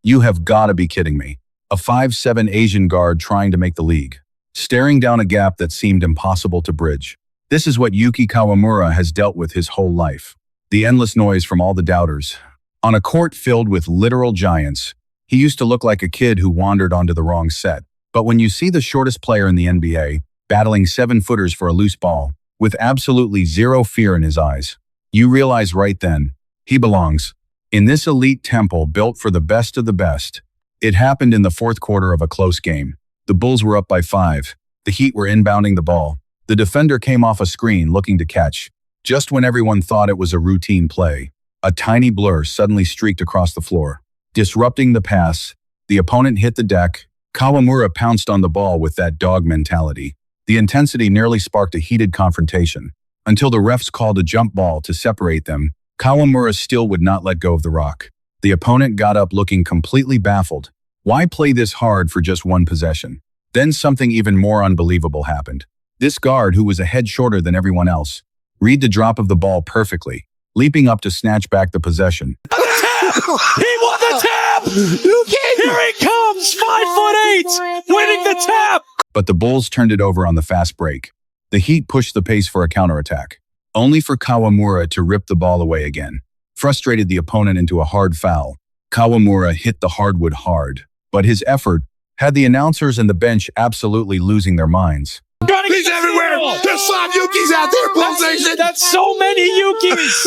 You have got to be kidding me. A 5'7" Asian guard trying to make the league, staring down a gap that seemed impossible to bridge. This is what Yuki Kawamura has dealt with his whole life. The endless noise from all the doubters. On a court filled with literal giants, he used to look like a kid who wandered onto the wrong set. But when you see the shortest player in the NBA, battling 7-footers for a loose ball, with absolutely zero fear in his eyes, you realize right then, he belongs. In this elite temple built for the best of the best. It happened in the fourth quarter of a close game. The Bulls were up by 5. The Heat were inbounding the ball. The defender came off a screen looking to catch. Just when everyone thought it was a routine play, a tiny blur suddenly streaked across the floor. Disrupting the pass, the opponent hit the deck. Kawamura pounced on the ball with that dog mentality. The intensity nearly sparked a heated confrontation. Until the refs called a jump ball to separate them, Kawamura still would not let go of the rock. The opponent got up looking completely baffled. Why play this hard for just one possession? Then something even more unbelievable happened. This guard, who was a head shorter than everyone else, read the drop of the ball perfectly, leaping up to snatch back the possession. The tap! He won the tap! Here he comes, 5'8", winning the tap! But the Bulls turned it over on the fast break. The Heat pushed the pace for a counterattack, only for Kawamura to rip the ball away again. Frustrated the opponent into a hard foul. Kawamura hit the hardwood hard, but his effort had the announcers and the bench absolutely losing their minds. He's everywhere! There's 5 Yukis out there, Bulls Nation! That's so many Yukis!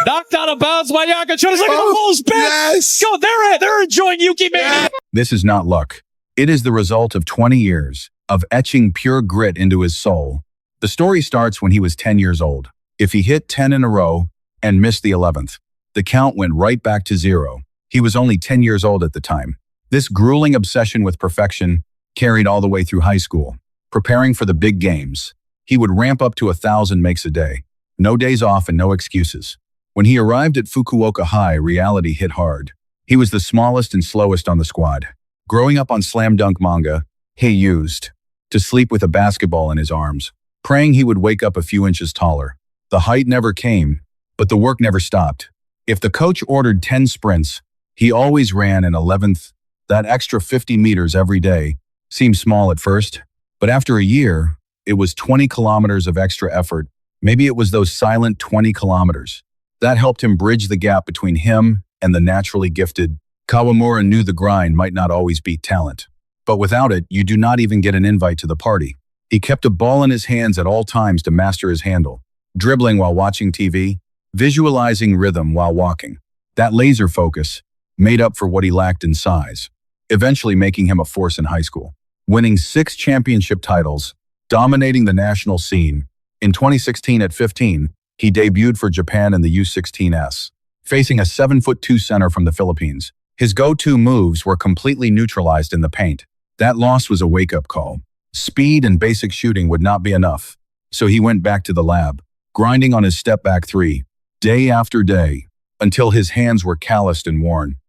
Knocked out of bounds by Yaka. Trying to look at the Bulls bench! Yes! Go, they're enjoying Yuki, man! This is not luck. It is the result of 20 years of etching pure grit into his soul. The story starts when he was 10 years old. If he hit 10 in a row and missed the 11th, the count went right back to 0. He was only 10 years old at the time. This grueling obsession with perfection carried all the way through high school. Preparing for the big games, he would ramp up to 1,000 makes a day. No days off and no excuses. When he arrived at Fukuoka High, reality hit hard. He was the smallest and slowest on the squad. Growing up on slam dunk manga, he used to sleep with a basketball in his arms, praying he would wake up a few inches taller. The height never came, but the work never stopped. If the coach ordered 10 sprints, he always ran an 11th. That extra 50 meters every day seemed small at first, but after a year, it was 20 kilometers of extra effort. Maybe it was those silent 20 kilometers. That helped him bridge the gap between him and the naturally gifted. Kawamura knew the grind might not always beat talent, but without it, you do not even get an invite to the party. He kept a ball in his hands at all times to master his handle, dribbling while watching TV, visualizing rhythm while walking. That laser focus made up for what he lacked in size, eventually making him a force in high school. Winning 6 championship titles, dominating the national scene. In 2016 at 15, he debuted for Japan in the U16s, facing a 7'2" center from the Philippines. His go-to moves were completely neutralized in the paint. That loss was a wake-up call. Speed and basic shooting would not be enough, so he went back to the lab, grinding on his step-back 3, day after day, until his hands were calloused and worn.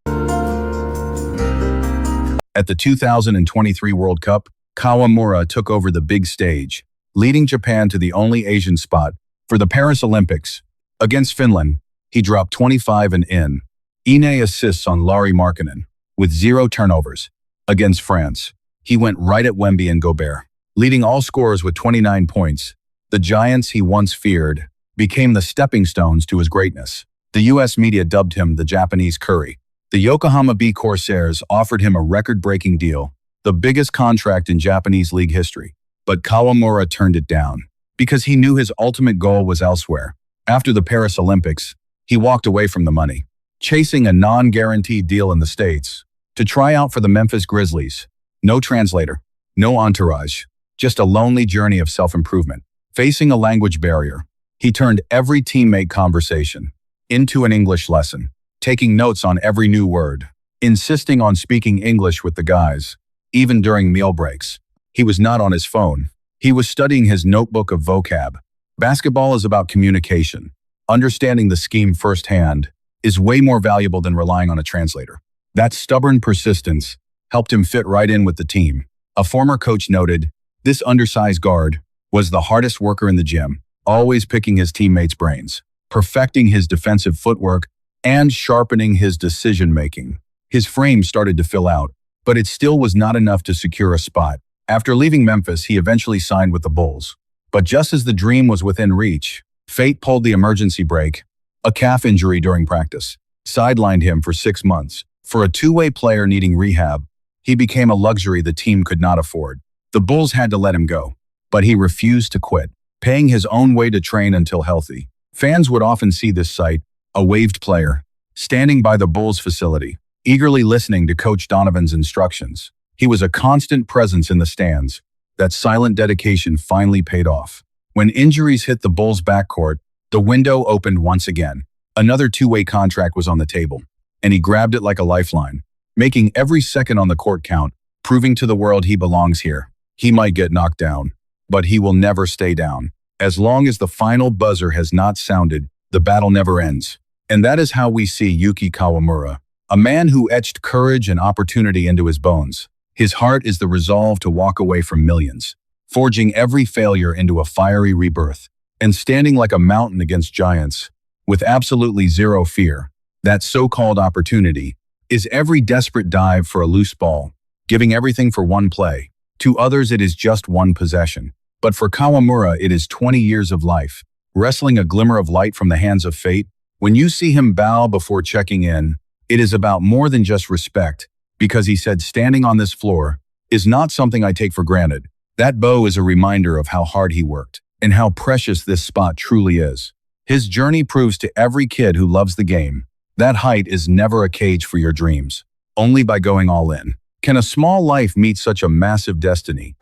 At the 2023 World Cup, Kawamura took over the big stage, leading Japan to the only Asian spot for the Paris Olympics. Against Finland, he dropped 25 and in. Ine assists on Lauri Markkanen, with 0 turnovers. Against France, he went right at Wemby and Gobert, leading all scorers with 29 points. The giants he once feared became the stepping stones to his greatness. The U.S. media dubbed him the Japanese Curry. The Yokohama B Corsairs offered him a record-breaking deal, the biggest contract in Japanese league history. But Kawamura turned it down, because he knew his ultimate goal was elsewhere. After the Paris Olympics, he walked away from the money, chasing a non-guaranteed deal in the States, to try out for the Memphis Grizzlies. No translator, no entourage, just a lonely journey of self-improvement. Facing a language barrier, he turned every teammate conversation into an English lesson, taking notes on every new word, insisting on speaking English with the guys, even during meal breaks. He was not on his phone. He was studying his notebook of vocab. Basketball is about communication. Understanding the scheme firsthand is way more valuable than relying on a translator. That stubborn persistence helped him fit right in with the team. A former coach noted, this undersized guard was the hardest worker in the gym, always picking his teammates' brains, perfecting his defensive footwork, and sharpening his decision-making. His frame started to fill out, but it still was not enough to secure a spot. After leaving Memphis, he eventually signed with the Bulls. But just as the dream was within reach, fate pulled the emergency brake. A calf injury during practice sidelined him for 6 months. For a two-way player needing rehab, he became a luxury the team could not afford. The Bulls had to let him go, but he refused to quit, paying his own way to train until healthy. Fans would often see this sight, a waived player, standing by the Bulls facility, eagerly listening to Coach Donovan's instructions. He was a constant presence in the stands. That silent dedication finally paid off. When injuries hit the Bulls' backcourt, the window opened once again. Another two-way contract was on the table, and he grabbed it like a lifeline, making every second on the court count, proving to the world he belongs here. He might get knocked down, but he will never stay down. As long as the final buzzer has not sounded, the battle never ends. And that is how we see Yuki Kawamura, a man who etched courage and opportunity into his bones. His heart is the resolve to walk away from millions, forging every failure into a fiery rebirth, and standing like a mountain against giants, with absolutely zero fear. That so-called opportunity is every desperate dive for a loose ball, giving everything for one play. To others, it is just one possession. But for Kawamura, it is 20 years of life, wrestling a glimmer of light from the hands of fate. When you see him bow before checking in, it is about more than just respect, because he said standing on this floor is not something I take for granted. That bow is a reminder of how hard he worked and how precious this spot truly is. His journey proves to every kid who loves the game that height is never a cage for your dreams, only by going all in. Can a small life meet such a massive destiny?